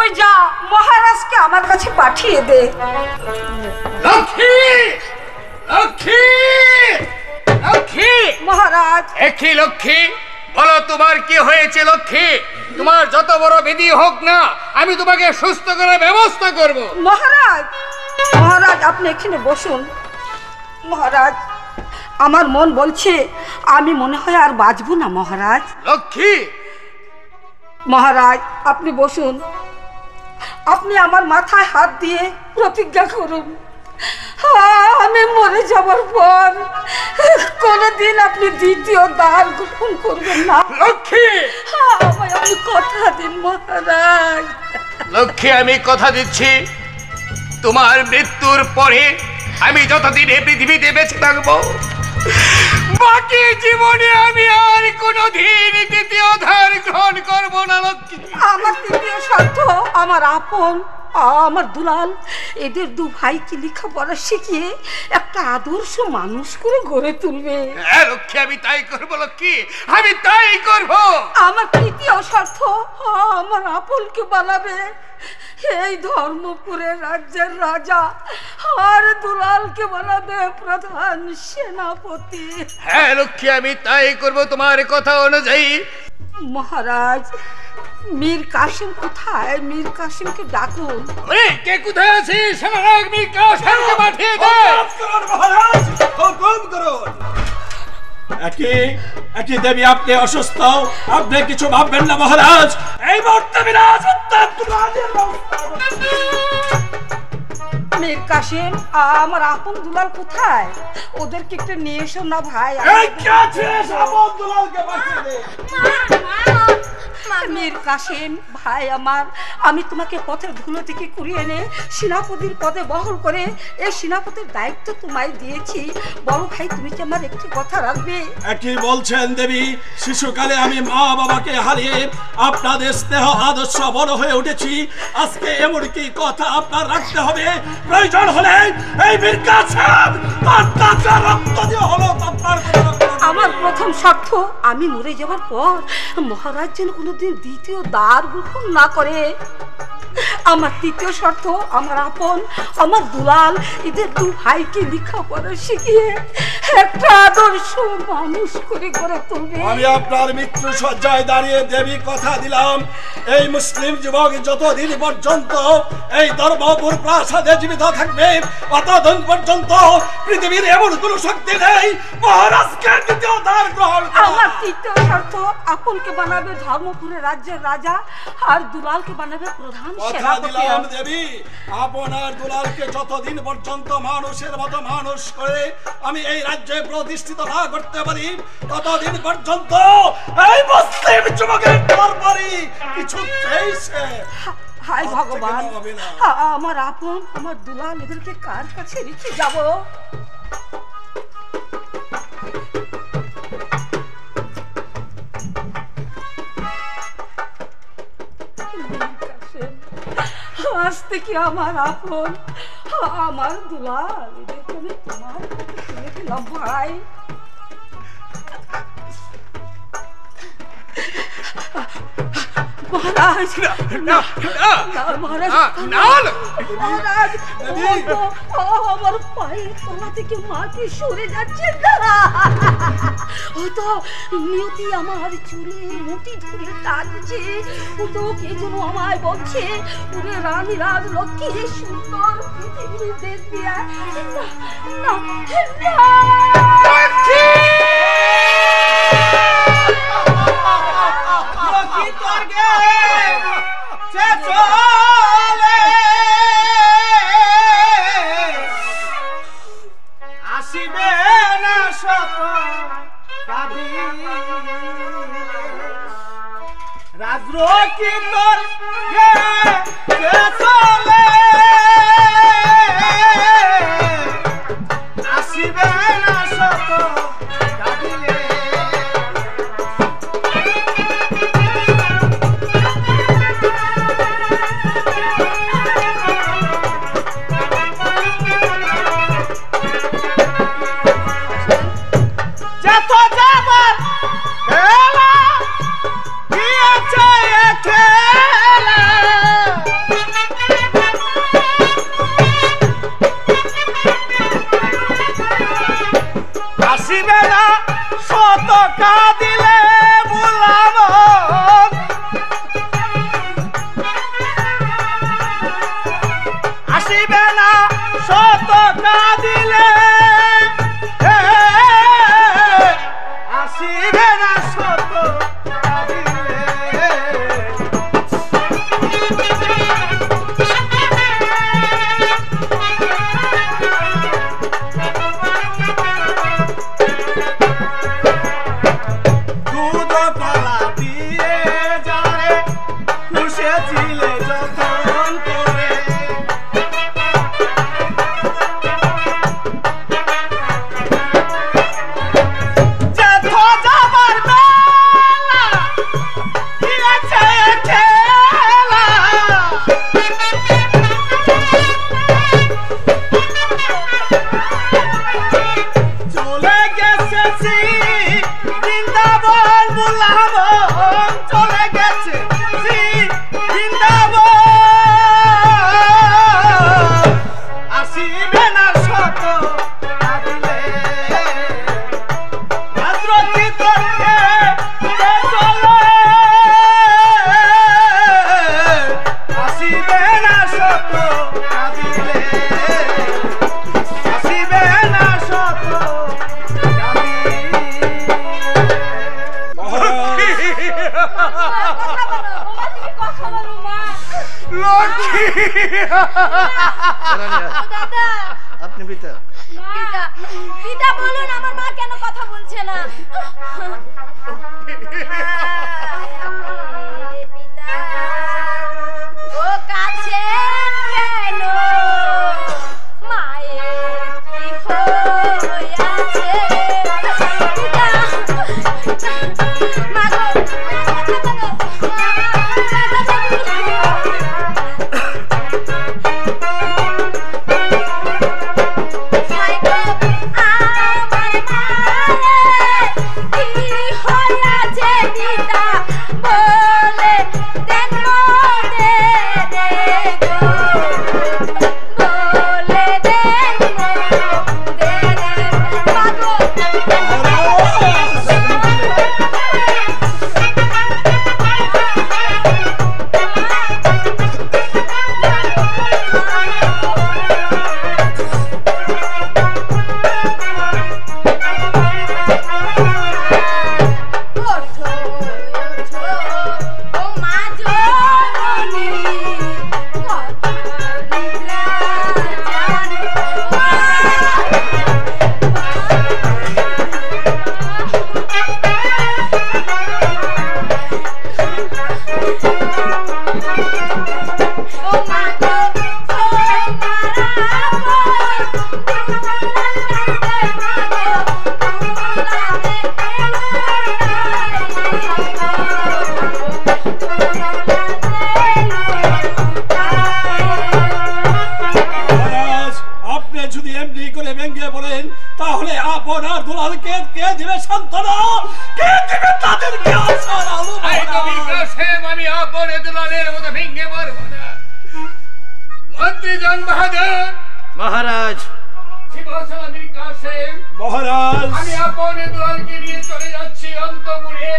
ওই যা মহারাজকে আমার কাছে পাঠিয়ে দে। লক্ষ্মী লক্ষ্মী লক্ষ্মী মহারাজ। একই লক্ষ্মী, বলো তোমার কি হয়েছে লক্ষ্মী? তোমার যত বড় বিধি হোক না, আমি তোমাকে সুস্থ করার ব্যবস্থা করব। মহারাজ, মহারাজ আপনি এখানে বসুন। মহারাজ, আমার মন বলছে আমি মনে হয় আর বাঁচবো না মহারাজ। লক্ষ্মী। মহারাজ আপনি বসুন, আপনি আমার মাথায় হাত দিয়ে প্রতিজ্ঞা করুন, আমি মরে যাবার পর কোনদিন আপনি দ্বিতীয় দান গ্রহণ করবেন না। লক্ষ্মী, আমায় আপনি কথা দিন মহারাজ। লক্ষ্মী আমি কথা দিচ্ছি, তোমার মৃত্যুর পরে আমি যতদিন এই পৃথিবীতে বেঁচে থাকবো, বাকি জীবনে আমি আর কোনোদিন দ্বিতীয় ধার গ্রহণ করবো না লক্ষ্মী। আমার তৃতীয় স্বার্থ আমার আপন আমার দুলাল, এদের দু ভাইকে লেখাপড়া শিখিয়ে একটা আদর্শ মানুষ করে গড়ে তুলবে। হ্যাঁ লক্ষ্মী, আমি তাই করবো লক্ষ্মী, আমি তাই করবো। আমার তৃতীয় স্বার্থ আমার আপনকে বানাবে এই ধর্মপুরের রাজ্যের রাজা, আর দুলালকে বানাবে প্রধান সেনাপতি। হ্যাঁ লক্ষ্মী, আমি তাই করবো তোমার কথা অনুযায়ী। মহারাজ, মীর কাসিম কোথায়? মীর কাসিমকে ডাকুন। কে কোথায় আছে? সেনানায়ক মীর কাসিমকে পাঠিয়ে দে। মহারাজ হুকুম করুন। একই দেবী আপনি অসুস্থ, আপনি কিছু ভাববেন না মহারাজ। এই মুহূর্তে বিরাজ মীর কাসিম, আমার আপন দুলাল কোথায়? ওদেরকে একটু নিয়ে এসো না ভাই। মীর কাসিম ভাই আমার, আমি তোমাকে পথের ধুলো থেকে কুড়িয়ে এনে সেনাপতির পদে বহল করে এই সেনাপতির দায়িত্ব তোমায় দিয়েছি। বড় ভাই, তুমি কি আমার একটি কথা রাখবে? একই বলছেন দেবী, শিশুকালে আমি মা বাবাকে হারিয়ে আপনাদের স্নেহ আদর্শ বড় হয়ে উঠেছি। আজকে এমন কি কথা আপনার রাখতে হবে? প্রয়োজন হলে এই বীর কাসিম তার তাজা রক্ত দিয়ে হলো আপনার। আমার প্রথম স্বার্থ আমি মরে যাবার পর মহারাজ যেন কোনোদিন দ্বিতীয় দ্বার গ্রহণ না করে। আমার তৃতীয় শর্ত আমার আপন আমার দুলাল এদের দু ভাইকে লেখাপড়া শিখিয়ে একটা আদর্শ মানুষ করে গড়ে তুলবে। আমি আপনার মৃত্যু সজ্জায় দাঁড়িয়ে দেবী কথা দিলাম, এই মুসলিম যুবক যতদিন পর্যন্ত এই ধর্মপুর প্রাসাদে জীবিত থাকবে, ততদিন পর্যন্ত পৃথিবীর এমন কোন শক্তি নেই মহারাজকে দ্বিতীয় দ্বার গ্রহণ। আমার তৃতীয় শর্ত আপনকে বানাবে ধর্মপুরের রাজ্যের রাজা, আর দুলালকে বানাবে প্রধান সেনাপতি। দেবী, আপনার দুলালকে যতদিন পর্যন্ত মানুষের মতো মানুষ করে আমি এই রাজ্যে প্রতিষ্ঠিত না করতে পারি, ততদিন পর্যন্ত এই মুসলিম যুবকের দরবারে কিছুতেই সে। হায় ভগবান, আমার আপন আমার দুলাল এদেরকে কার কাছে রেখে যাব? আজ থেকে আমার আপন আমার দুলাল এদেরকে আমি তোমার কাছে তুলে দিলাম ভাই। মহারাজ, মহারাজ, আমার পায়ের তলা থেকে মাটি সরে যাচ্ছে না। ও তো নিয়তি আমার চুলের মুঠি ধরে টানছে, ও তো কে যেন আমায় বলছে পুরে রানী রাজ লক্ষ্মী সুন্দর পৃথিবীর দেশ দিয়া আসিবে না শত রাজরকি তোর চলে আসিবে না শত কাঁদিলে লক্ষ্মী দাদা আপনি পিতা পিতা পিতা বলুন আমার মা কেন কথা বলছে না? পিতা ও কাছেন কেন? মায়ের কি হইয়াছে? পিতা মা গো তাহলে আপনার দুলালকে কে দিবে সান্ত্বনা, কে দিবে তাদেরকে আশার আলো? আমি আপনে দুলালের মতো ভেঙে পড়বো না। মন্ত্রী জন বাহাদুর মহারাজ, শিবসালামির কাসেম মহারাজ, আমি আপনে দুলালকে নিয়ে চলে যাচ্ছি অন্তপুরে।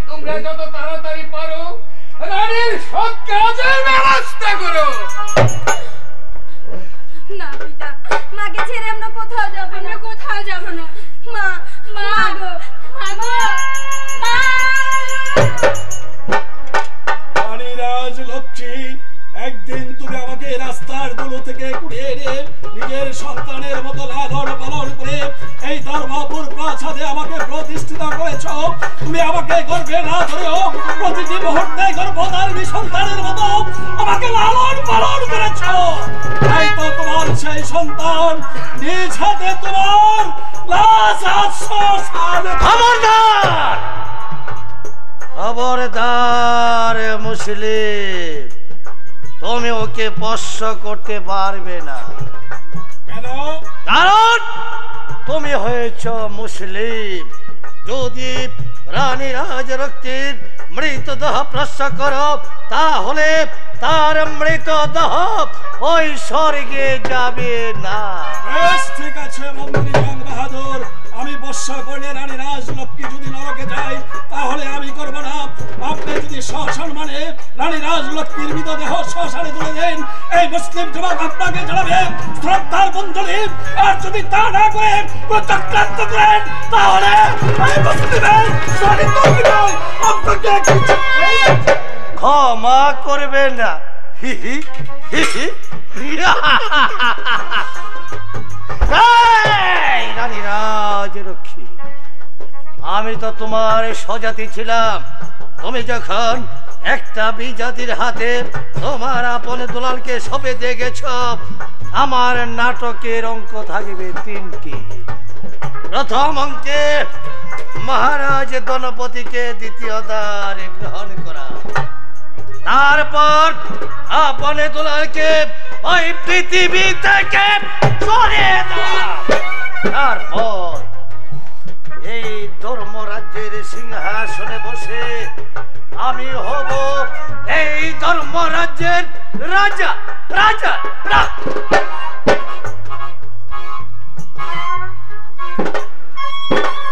তোমরা যত তাড়াতাড়ি পারো রানীর সৎ কাজের ব্যবস্থা করো। না পিতা, মাকে ছেড়ে আমরা কোথাও যাব না, কোথাও যাব না। মা মা গো মা গো মা। রানী রাজলক্ষ্মী, একদিন তুমি আমাকে রাস্তার দুলো থেকে কুড়িয়ে এনে নিজের সন্তানের মতো লালন পালন করে এই ধর্মপুর প্রাসাদে আমাকে প্রতিষ্ঠিত করেছ। তুমি আমাকে গর্ভে না ধরেও প্রতিটি মুহূর্তে গর্ভধারিণী সন্তানের মতো আমাকে লালন পালন করেছ। তাই তো তোমার সেই সন্তান নিজ হাতে তোমার লাশ শ্মশান। খবরদার খবরদার মুসলিম, তুমি ওকে স্পর্শ করতে পারবে না। কেন? কারণ তুমি হয়েছ মুসলিম। যদি রানী রাজরক্তির মৃতদেহ স্পর্শ করো তাহলে তার মৃতদেহ ওই স্বর্গে যাবে না। বেশ, ঠিক আছে মন্ত্রী জন বাহাদুর, আমি বর্ষা করলে রানী রাজলক্ষ্মী যদি নরকে যায় তাহলে আমি করব না। আপনি যদি শ্মশান মানে রানী রাজলক্ষ্মীর মৃতদেহ শ্মশানে তুলে দেন, এই মুসলিম যুবক আপনাকে জানাবে শ্রদ্ধার বন্ধনী। আর যদি তা না করে চক্রান্ত করেন তাহলে এই মুসলিমের আপনাকে ক্ষমা করবেন না। রানী রাজরক্ষী, আমি তো তোমার স্বজাতি ছিলাম। তুমি যখন একটা বিজাতির হাতে তোমার আপন দুলালকে সঁপে দিয়ে গেছ, আমার নাটকের অঙ্ক থাকবে তিনটি। প্রথম অঙ্কে মহারাজ গণপতিকে দ্বিতীয় দ্বারে গ্রহণ করা, তারপর আপনে দুলালকে ওই পৃথিবী থেকে সরিয়ে দেওয়া, তারপর এই ধর্মরাজ্যের সিংহাসনে বসে আমি হব এই ধর্মরাজ্যের রাজা। রাজা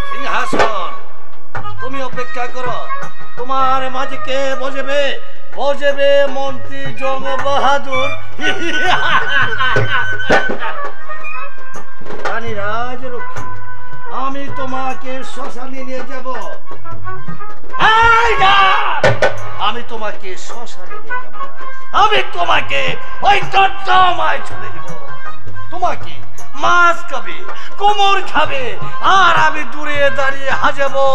সিংহাসন তুমি অপেক্ষা করো, তোমার মাঝে কে বসবে? বসবে মন্ত্রী জন বাহাদুর। রানী রাজরক্ষী, আমি তোমাকে শ্মশানে নিয়ে যাব। আমি তোমাকে শ্মশানে নিয়ে যাব, আমি তোমাকে ওই দর্দমায় ছুড়ে দিব। তোমাকে মাছ খাবে, কোমর খাবে, আর আমি দূরে দাঁড়িয়ে হাজাবো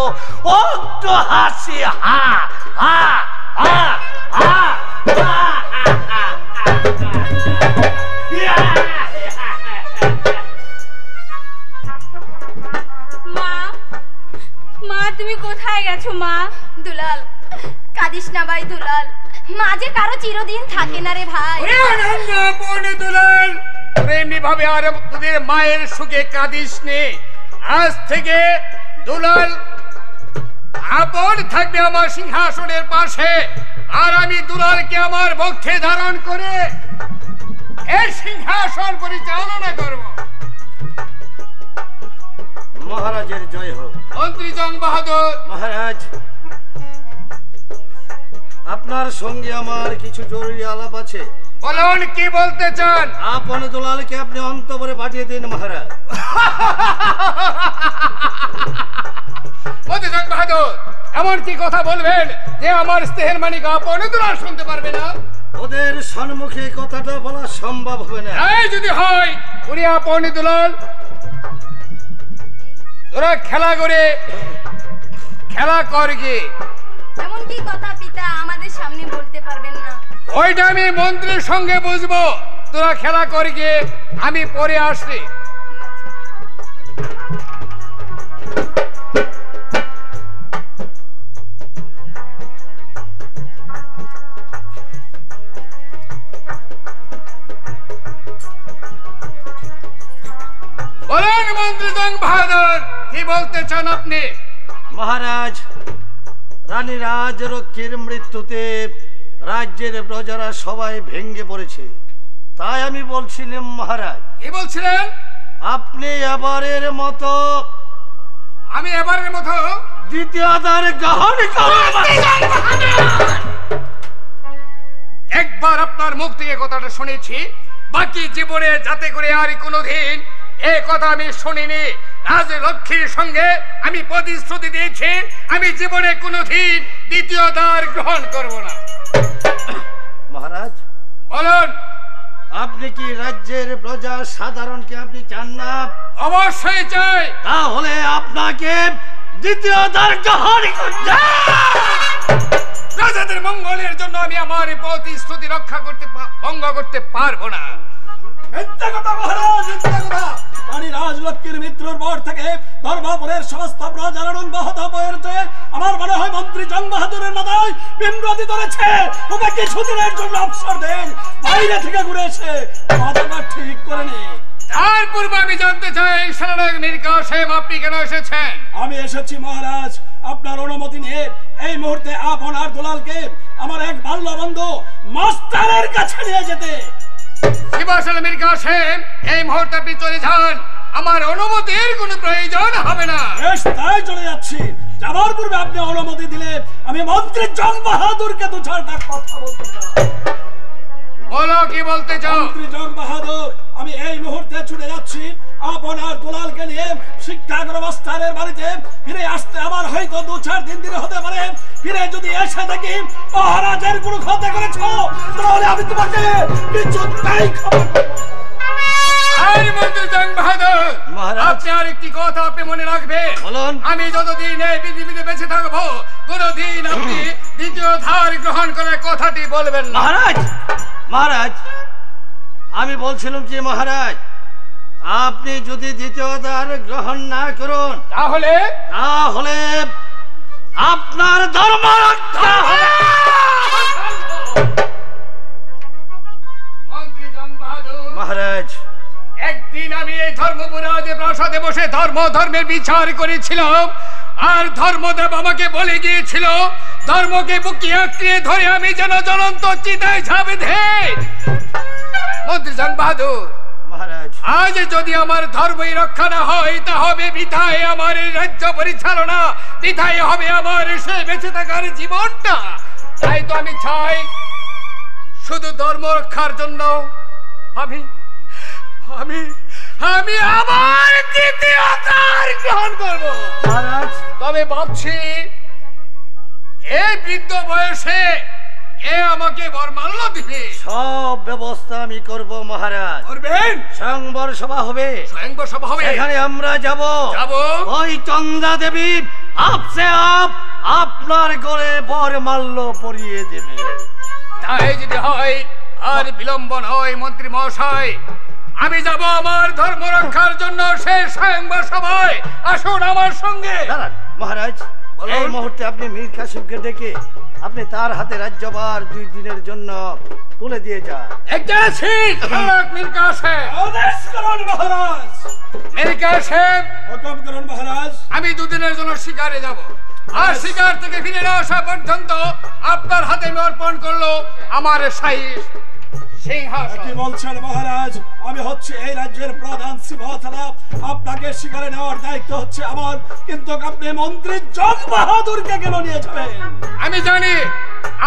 অন্ত হাসি, হা হা হা হা হা। মা, মা তুমি কোথায় গেছো মা? দুলাল, কাঁদিস না ভাই দুলাল, মা যে কারো চিরদিন থাকে না রে ভাই। দুলাল, এমনি ভাবে আর তোদের মায়ের সুখে কাঁদিস নে। আজ থেকে দুলাল আপন থাকবে আমার সিংহাসনের পাশে, আর আমি দুলালকে আমার বক্ষে ধারণ করে এই সিংহাসন পরিচালনা করব। মহারাজের জয় হোক। মন্ত্রী জং বাহাদুর মহারাজ, আপনার সঙ্গে আমার কিছু জরুরি আলাপ আছে। বলুন, কি বলতে চান? আপন দুলালকে আপনি অন্তঃপুরে পাঠিয়ে দিন মহারাজ। মন্ত্রী জং বাহাদুর এমন কি কথা বলবেন যে আমার স্নেহের মানিক আপন দুলাল শুনতে পারবে না? ওদের সম্মুখে কথাটা বলা সম্ভব হবে না। এই যদি হয়, উনি আপন দুলাল তোরা খেলা করে খেলা করগে, এমন কি কথা পিতা আমাদের সামনে বলতে পারবেন না? ওইটা আমি মন্ত্রীর সঙ্গে বুঝবো। তোরা খেলা করগে, আমি পরে আসছি। বলুন মন্ত্রী জং বাহাদুর, কি বলতে চান আপনি? মহারাজ, রানী রাজরক্ষীর মৃত্যুতে রাজ্যের প্রজারা সবাই ভেঙে পড়েছে। তাই আমি বলছিলাম মহারাজ, কি বলছিলেন? আপনি এবারের মতো আমি এবারের মতো দ্বিতীয়বার গ্রহণ করুন। একবার আপনার মুখ থেকে কথাটা শুনেছি, বাকি জীবনে যাতে করে আর কোনোদিন এই কথা আমি শুনিনি। রাজলক্ষ্মীর সঙ্গে আমি প্রতিশ্রুতি দিয়েছি, আমি জীবনে কোনোদিন দ্বিতীয় দ্বার গ্রহণ করব না। মহারাজ, বলুন, আপনি কি রাজ্যের প্রজা সাধারণকে আপনি চান না? অবশ্যই চাই। তাহলে আপনাকে দ্বিতীয় দ্বার গ্রহণ করতে। রাজাদের মঙ্গলের জন্য আমি আমার প্রতিশ্রুতি রক্ষা করতে ভঙ্গ করতে পারবো না। মিথ্যা কথা মহারাজ, মিথ্যা কথা। রানী রাজলক্ষ্মীর মৃত্যুর পর থেকে ধর্মপুরের সমস্ত প্রজারণ ব্যাহত হয়েছে। আমার মনে হয় মন্ত্রী জং বাহাদুরের মাথায় বিমরাতি ধরেছে। ওকে কিছুদিনের জন্য অবসর দেন, বাইরে থেকে ঘুরে এসে কথাটা ঠিক করে নে। তার পূর্বে আমি জানতে চাই, সেনানায়ক মীর কাসেম আপনি কেন এসেছেন? আমি এসেছি মহারাজ আপনার অনুমতি নিয়ে এই মুহূর্তে আপনার দুলালকে আমার এক বাল্য বন্ধু মাস্টারের কাছে নিয়ে যেতে। মীর কাসেম, এই মুহূর্তে আপনি চলে যান, আমার অনুমতির কোনো প্রয়োজন হবে না। বেশ, তাই চলে যাচ্ছি। যাবার পূর্বে আপনি অনুমতি দিলে আমি মন্ত্রী জং বাহাদুরকে দু চারটা কথা বলতে চাই। বলো, কি বলতে চাও? মন্ত্রী জং বাহাদুর, আমি এই মুহূর্তে ছুটে যাচ্ছি আপনার দুলালকে নিয়ে শিক্ষাগ্র মাস্টারের বাড়িতে। ফিরে আসতে আমার হয়তো 2-4 দিন হতে পারে। ফিরে যদি এসে দেখি মহারাজের কোনো ক্ষতি করেছ, তাহলে আমি তোমাকে কিছুতেই ক্ষমা করব না। মন্ত্রী জং বাহাদুর, মহারাজ, আপনি আর একটি কথা আপনি মনে রাখবেন। বলুন। আমি যতদিন এই পৃথিবীতে বেঁচে থাকবো, কোনদিন আপনি দ্বিতীয় ধার গ্রহণ করার কথাটি বলবেন না। মহারাজ, মহারাজ, আমি বলছিলাম কি মহারাজ, আপনি যদি দ্বিতীয় দ্বার গ্রহণ না করুন, তাহলে আপনার ধর্ম রক্ষা হবে। মন্ত্রী জং বাহাদুর, মহারাজ, একদিন আমি এই ধর্মপুরাজে প্রাসাদে বসে ধর্মের বিচার করেছিলাম, আর ধর্মদেব আমাকে বলে গিয়েছিল ধর্মকে বুকে আঁকড়িয়ে ধরে আমি যেন জ্বলন্ত চিতায় ঝাঁপ দেই। মন্ত্রী জং বাহাদুর, মহারাজ, আজ যদি আমার ধর্মই রক্ষা না হয়, তা হবে বৃথায় আমার এই রাজ্য পরিচালনা, বৃথায় হবে আমার সে বেঁচে থাকার জীবনটা। তাই তো আমি চাই শুধু ধর্ম রক্ষার জন্য আমি আমি আমি আবার দ্বিতীয় অবতার গ্রহণ করব। মহারাজ, তবে ভাবছি এই বৃদ্ধ বয়সে কে আমাকে বরমাল্য দিবে। সব ব্যবস্থা আমি করব মহারাজ। করবেন? স্বয়ংবর সভা হবে, স্বয়ংবর সভা হবে, এখানে আমরা যাব। ওই চন্দ্রা দেবী আপসে আপনার ঘরে বরমাল্য পরিয়ে দেবে। তাই যদি হয় আর বিলম্ব নয় মন্ত্রী মহাশয়, আমি যাব আমার ধর্ম রক্ষার জন্য সেই স্বয়ংবর সভায়। আসুন আমার সঙ্গে। দাঁড়ান মহারাজ, এই মুহূর্তে আপনি মীর কাসিমকে ডেকে আপনি তার হাতে রাজ্যভার 2 দিনের জন্য তুলে দিয়ে যান। মীর কাসেম, আদেশ করুন মহারাজ। মীর কাসেম, হুকুম করুন মহারাজ। আমি 2 দিনের জন্য শিকারে যাব, আর শিকার থেকে ফিরে না আসা পর্যন্ত আপনার হাতে আমি অর্পণ করলো আমার সিংহাসন। কি বলছেন মহারাজ? আমি হচ্ছে এই রাজ্যের প্রধান সিংহাসনা, আপনাকে শিকারে নেওয়ার দায়িত্ব হচ্ছে আমার, কিন্তু আপনি মন্ত্রী জং বাহাদুরকে কেন নিয়ে যাবেন? আমি জানি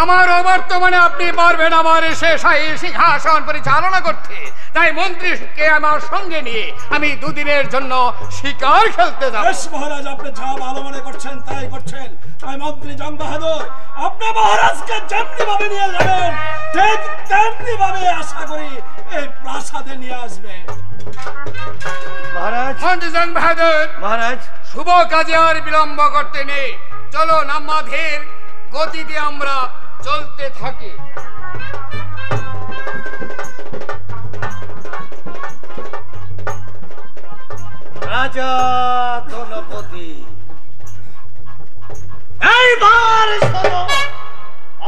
আমার অবর্তমানে আপনি পারবেন আমার এসে সিংহাসন পরিচালনা করতে, তাই মন্ত্রীকে আমার সঙ্গে নিয়ে আমি 2 দিনের জন্য শিকার খেলতে যাব। বেশ মহারাজ, আপনি যা ভালো মনে করছেন তাই করছেন। তাই মন্ত্রী জং বাহাদুর, আপনি মহারাজকে যেমনি ভাবে নিয়ে যাবেন ঠিক তেমনি ভাবে আশা করি এই প্রাসাদে নিয়ে আসবে। মহারাজ, মন্ত্রী জং বাহাদুর, মহারাজ, শুভ কাজে আর বিলম্ব করতে নেই। চলো নামাধীর গতিতে আমরা চলতে থাকি। রাজা ধনপতি, এইবার শোনো,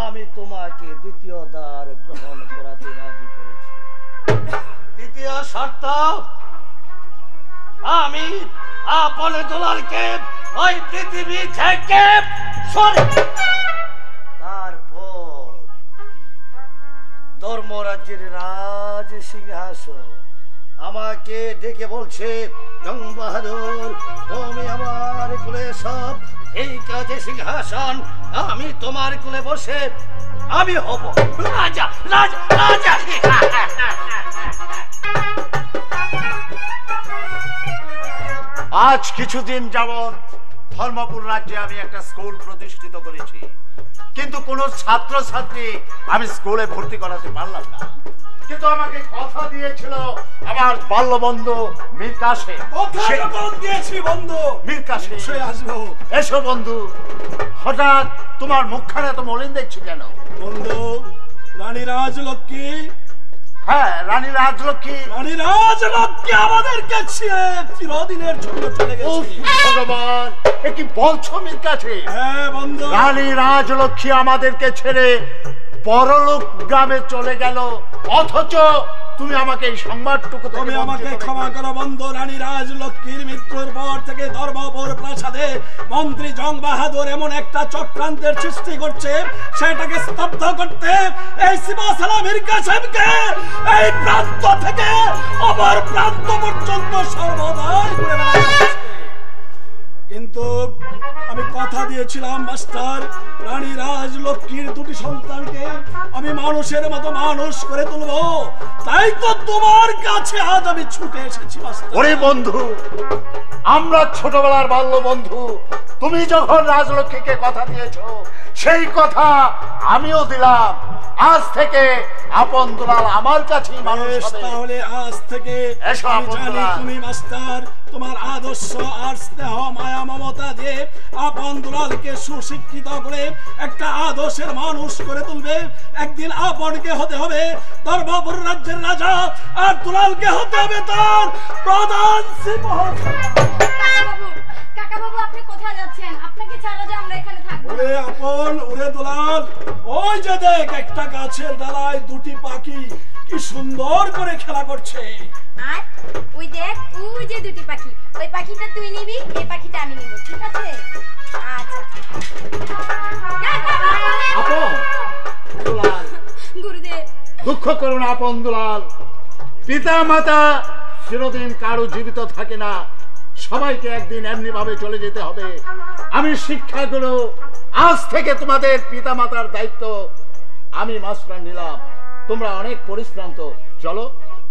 আমি তোমাকে দ্বিতীয় দ্বার গ্রহণ করাতে রাজি করেছি। দ্বিতীয় শর্ত, আমি আপন দুলালকে ওই পৃথিবী থেকে তারপর ধর্মরাজ্যের রাজ সিংহাসন আমাকে ডেকে বলছে, জং বাহাদুর তুমি আমার কুলে সব, এই কাজে সিংহাসন আমি তোমার কুলে বসে আমি হব রাজা রাজা রাজা। আজ কিছুদিন যাবৎ ধর্মপুর রাজ্যে আমি একটা স্কুল প্রতিষ্ঠিত করেছি, কিন্তু কোন ছাত্রছাত্রী আমি স্কুলে ভর্তি করাতে পারলাম না। কিন্তু আমাকে কথা দিয়েছিল আমার বাল্যবন্ধু মীর কাসেম। মীর কাসেম, এসো বন্ধু। হঠাৎ তোমার মুখখানে এত মলিন দেখছি কেন? বন্ধু, রানী রাজলক্ষ্মী, হ্যাঁ রানী রাজলক্ষ্মী, রানী রাজলক্ষ্মী আমাদেরকে ছেড়ে চিরদিনের জন্য চলে গেছে। ভগবান, এ কি বলছো মীর কাসেম? হ্যাঁ বন্ধু, রানী রাজলক্ষ্মী আমাদেরকে ছেড়ে পরলোক গ্রামে চলে গেল, অথচ তুমি আমাকে এই সংবাদটুকু তুমি আমাকে ক্ষমা করো বন্ধু। রানী রাজলক্ষ্মীর মৃত্যুর পর থেকে ধর্মপুর প্রাসাদে মন্ত্রী জং বাহাদুর এমন একটা চক্রান্তের সৃষ্টি করছে, সেটাকে স্তব্ধ করতে এই সিংহাসনা মীর কাসেমকে এই প্রান্ত থেকে অপর প্রান্ত পর্যন্ত সর্বদাই ঘুরে বেড়াচ্ছে। কিন্তু আমি কথা দিয়েছিলাম মাস্টার, রানী রাজলক্ষ্মীর 2টি সন্তানকে আমি মানুষের মতো মানুষ করে তুলবো, তাই তো তোমার কাছে আজ আমি ছুটে এসেছি মাস্টার। ওরে বন্ধু, আমরা ছোটবেলার বাল্য বন্ধু। তুমি যখন রাজলক্ষ্মীকে কথা দিয়েছো, সেই কথা আমিও দিলাম। আজ থেকে আপন দুলাল আমার কাছেই মানুষ হবে। তাহলে আজ থেকে আমি জানি তুমি মাস্টার তোমার আদর্শ আর স্নেহ মায়া মমতা দিয়ে আপন দুলালকে সুশিক্ষিত করে একটা আদর্শের মানুষ করে তুলবে। একদিন আপনকে হতে হবে ধর্মপুর রাজ্যের রাজা, আর দুলালকে হতে হবে তার প্রধান সিংহাসন। কাকা বাবু, আপনি কোথায় যাচ্ছেন? আপনাকে ছাড়া যে আমরা এখানে থাকবো। ওরে আপন, ওরে দুলাল, ওই যে দেখ একটা গাছের ডালায় 2টি পাখি কি সুন্দর করে খেলা করছে। আর ওই দেখ, ওই যে 2টি পাখি, ওই পাখিটা তুই নিবি, এই পাখিটা আমি নিব, ঠিক আছে? আচ্ছা আপন দুলাল, গুরুদেব, দুঃখ করো না আপন দুলাল। পিতা মাতা চিরদিন কারো জীবিত থাকে না, সবাইকে একদিন এমনি ভাবে চলে যেতে হবে। আমি শিক্ষাগুলো আজ থেকে তোমাদের পিতা মাতার দায়িত্ব আমি মাস্টার নিলাম। তোমরা অনেক পরিশ্রান্ত, চলো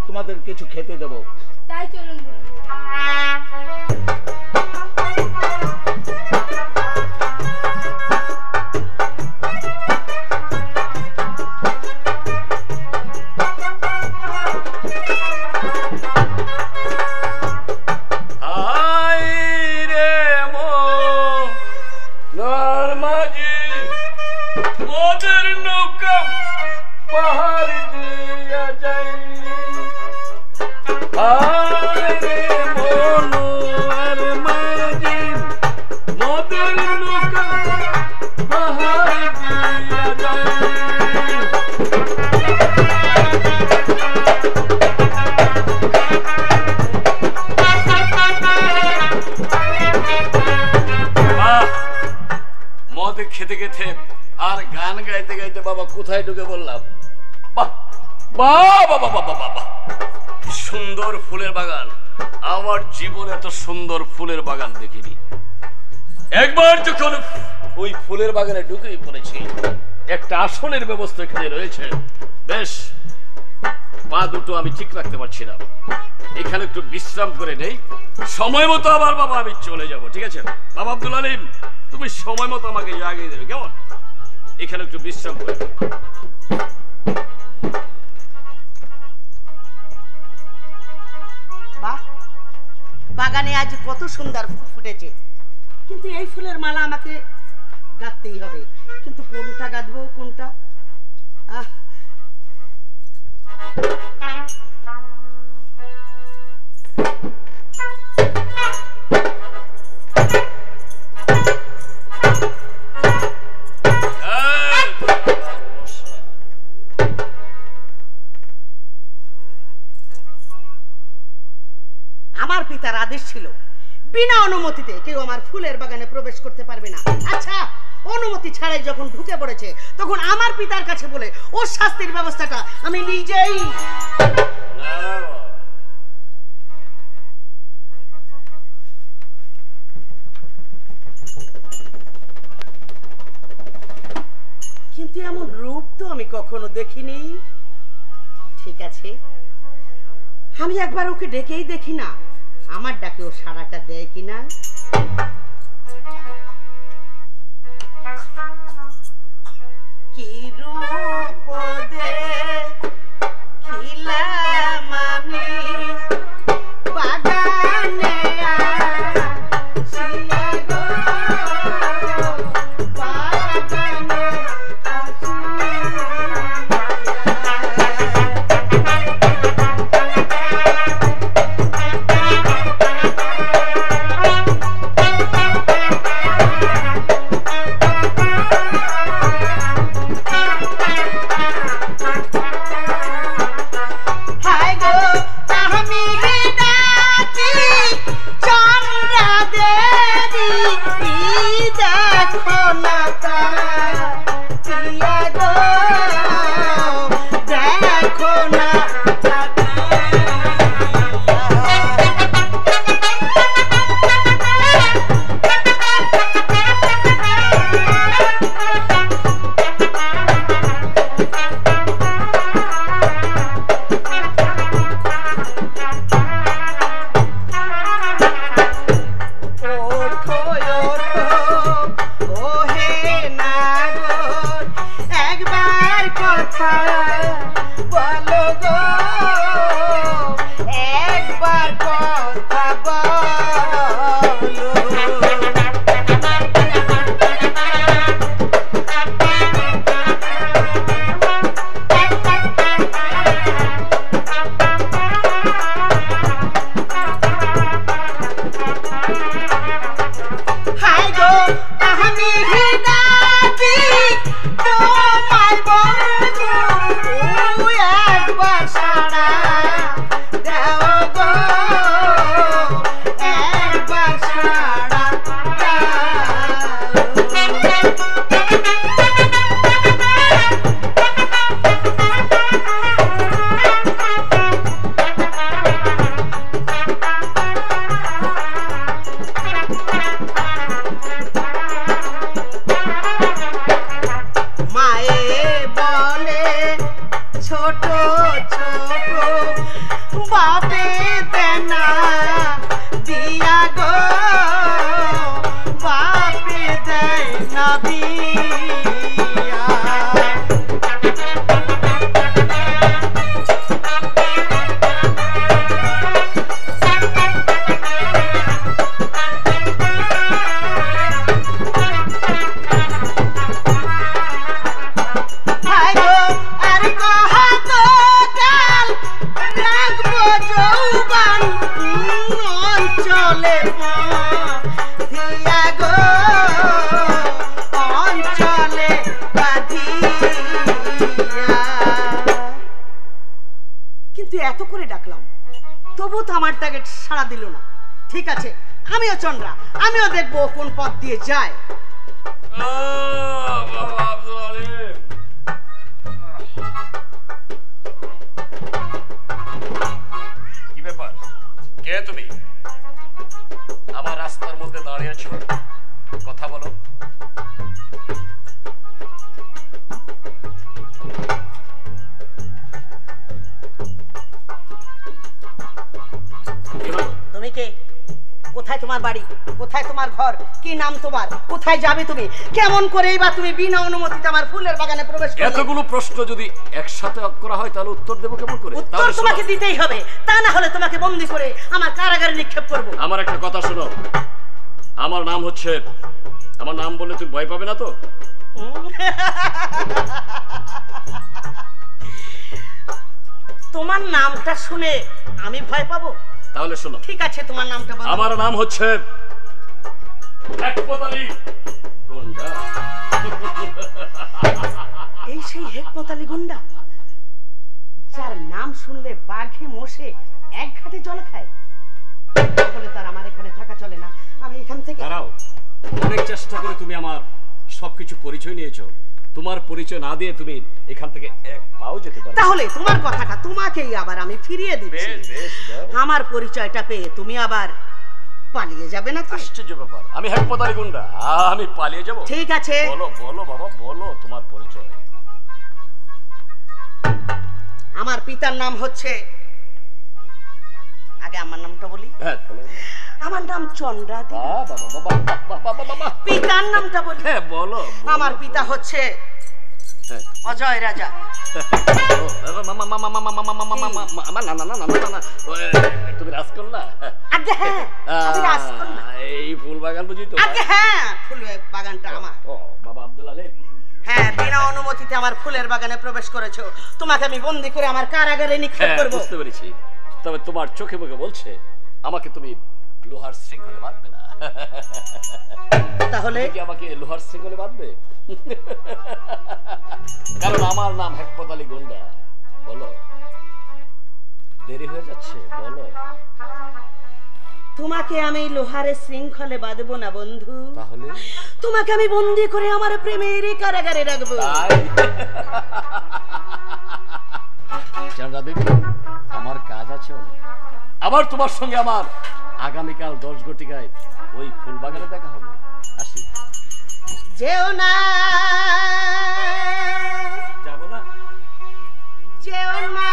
তোমাদের কিছু খেতে দেবো। তাই চলুন খেতে খেতে আর গান গাইতে গাইতে বাবা কোথায় ঢুকে বললাম। সুন্দর ফুলের বাগান, আমার জীবনে এত সুন্দর ফুলের বাগান দেখিনি। একবার যখন ওই ফুলের বাগানে ঢুকেই পড়েছি, একটা আসনের ব্যবস্থা এখানে রয়েছে। বেশ, পা দুটো আমি ঠিক রাখতে পারছি না, এখানে একটু বিশ্রাম করে নেই, সময় মতো আবার বাবা আমি চলে যাব। ঠিক আছে বাবা আব্দুল আলিম, তুমি সময় মতো আমাকে জাগিয়ে দেবে, কেমন? এখানে একটু বিশ্রাম করে। বাহ, বাগানে আজ কত সুন্দর ফুল ফুটেছে, কিন্তু এই ফুলের মালা আমাকে গাঁথতেই হবে। কিন্তু কোনটা গাঁথবো, কোনটা? আমার পিতার আদেশ ছিল বিনা অনুমতিতে কেউ আমার ফুলের বাগানে প্রবেশ করতে পারবে না। আচ্ছা, অনুমতি ছাড়াই যখন ঢুকে পড়েছে, তখন আমার পিতার কাছে বলে ওর শাস্তির ব্যবস্থাটা আমি নিজেই। কিন্তু এমন রূপ তো আমি কখনো দেখিনি। ঠিক আছে, আমি একবার ওকে ডেকেই দেখি না, আমার ডাকে ও সাড়াটা দেয় কিনা। কি রূপ দেখিলাম আমি বাগানে আসিয়া গো, বাগানে ছোট ছোট বাপে দেনা দিয়া গো বাপে দেনা দিয়া। কিন্তু এত করে ডাকলাম তবু তো আমার ডাকে সাড়া দিল না। ঠিক আছে, আমিও চন্দ্রা, আমিও দেখবো কোন পথ দিয়ে যায়। কি ব্যাপার? কে তুমি? আমার রাস্তার মধ্যে দাঁড়িয়ে আছো, কথা বলো। তুমি কে? কোথায় তোমার বাড়ি? কোথায় তোমার ঘর? কি নাম তোমার? কোথায় যাবে তুমি? কেমন করেই বা তুমি বিনা অনুমতিতে আমার ফুলের বাগানে প্রবেশ করলে? এতগুলো প্রশ্ন যদি একসাথে করা হয় তাহলে উত্তর দেব কেমন করে? উত্তর তোমাকে দিতেই হবে, তা না হলে তোমাকে বন্দী করে আমার কারাগারে নিক্ষেপ করব। আমার একটা কথা শোনো, আমার নাম হচ্ছে, আমার নাম বললে তুমি ভয় পাবে না তো? তোমার নামটা শুনে আমি ভয় পাবো? তাহলে শোনো। ঠিক আছে, তোমার নামটা বলো। আমার নাম হচ্ছে হেকমত আলী গুন্ডা। এই সেই হেকমত আলী গুন্ডা যার নাম শুনলে বাঘে মোষে এক ঘাটে জল খায়। তাহলে তার আমার এখানে থাকা চলে না, আমি এখান থেকে। দাঁড়াও, অনেক চেষ্টা করে তুমি আমার সবকিছু পরিচয় নিয়েছো, তোমার পরিচয় না দিয়ে তুমি এখান থেকে এক পাও যেতে পারো। তাহলে তোমার কথাটা তোমাকেই আবার আমি ফিরিয়ে দিচ্ছি। আমার পরিচয়টা পেয়ে তুমি আবার পালিয়ে যাবে না তো? আশ্চর্য ব্যাপার, আমি হেকমত আলী গুন্ডা, আমি পালিয়ে যাব? ঠিক আছে, বলো বলো বাবা, বলো তোমার পরিচয়। আমার পিতার নাম হচ্ছে, আগে আমার নামটা বলি। হ্যাঁ বলো। আমার নাম চন্দ্রা দেবী। বাবা, পিতার নামটা বলি। হ্যাঁ বলো। আমার পিতা হচ্ছে অজয় রাজা। তুমি রাজকন্যা? আগে হ্যাঁ, আমি রাজকন্যা। এই ফুল বাগান বুঝি তো? আগে হ্যাঁ, ফুলের বাগানটা আমার। ও বাবা আব্দুল আলী। হ্যাঁ, বিনা অনুমতিতে আমার ফুলের বাগানে প্রবেশ করেছো, তোমাকে আমি বন্দী করে আমার কারাগারে নিক্ষেপ করব। বুঝতে পেরেছি, তবে তোমার চোখে মুখে বলছে আমাকে তুমি লোহার শৃঙ্খলে বাঁধবে না। তাহলে কি আমাকে লোহার শৃঙ্খলে বাঁধবে? কারণ আমার নাম হেকমত আলী গুন্ডা। বলো, দেরি হয়ে যাচ্ছে, বলো। তোমাকে আমি লোহারের শৃঙ্খলে বাঁধবো না বন্ধু। তাহলে তোমাকে আমি বন্দী করে আমার প্রেমের কারাগারে রাখবো। চন্দ্রা দেবী, আমার কাজ আছে অনেক। আবার তোমার সঙ্গে আমার আগামীকাল 10 ঘটিকায় ওই ফুল বাগানে দেখা হবে। আসি। যেও না, যাবো না? যেও না,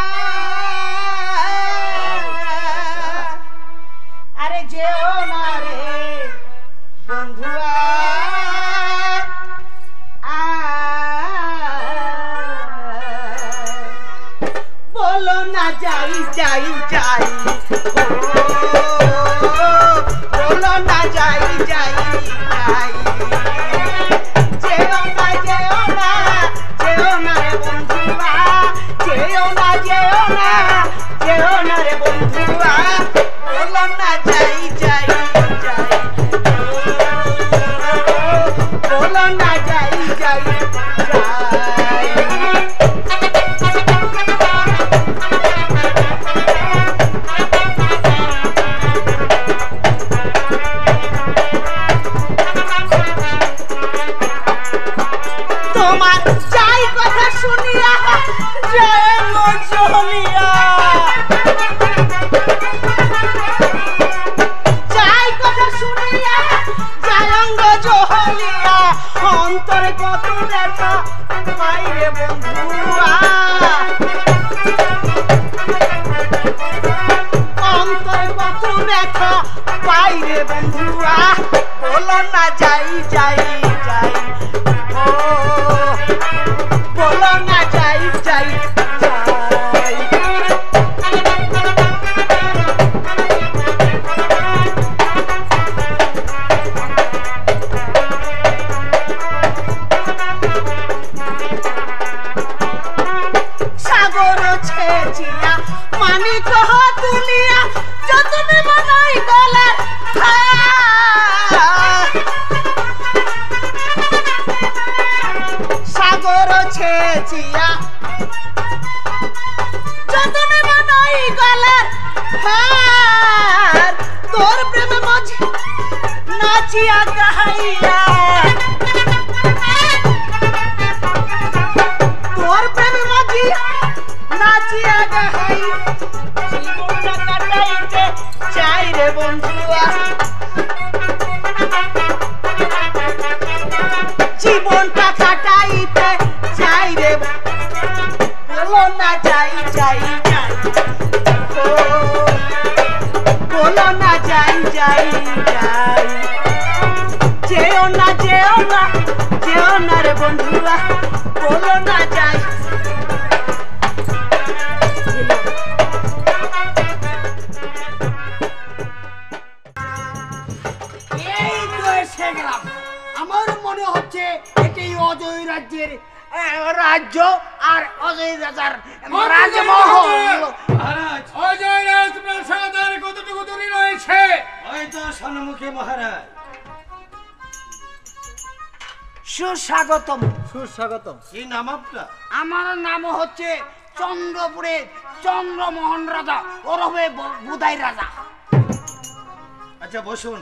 আরে যেও না রে বন্ধুয়া, বলো না যাই যাই যাই, বলো না যাই যাই যাই, যেও না যেও না, যেও না রে বন্ধুয়া, যেও না যেও না, যেও না রে বন্ধুয়া, বলো না যাই যাই যাই, বলো না যাই যাই যাই। তোমার যাই কথা শুনিয়া জয় মজলিয়া, যাই কথা শুনিয়া জয়ঙ্গ জহলিয়া, অন্তরে কত ব্যথা বাইরে বন্ধুয়া। বন্ধুরা বলো না যাই যাই যাই ও বলো না যাই যাই যাই সাগর ছেচিয়া মানিক তুলিয়া যতনে বানাই গলার সাগর ছেচিয়া যতনে বানাই গলার তোর প্রেমে মাঝে নাচিয়া গাইয়া তোর প্রেমে মাঝি নাচিয়া গাই জীবনটা কাটাইতে চাই রে বন্ধুয়া জীবনটা কাটাইতে চাই রে বলো না যাই যাই যাই ও বলো না যাই যাই যাই যেও না যেও না যেও না রে বন্ধুয়া বলো না যাই এই তো এসে গেলাম। আমার মনে হচ্ছে এটাই অজয় রাজ্যের রাজ্য আর অজয় রাজার রাজমহল। মহারাজ, অজয় রাজপ্রাসাদের কতটুকু দূরে রয়েছে? হয়তো সন্মুখে মহারাজ। সুস্বাগতম। সুস্বাগতম। কি নাম আপনার? আমার নাম হচ্ছে চন্দ্রপুরের চন্দ্রমোহন রাজা ওরফে বুধাই রাজা। আচ্ছা বসুন।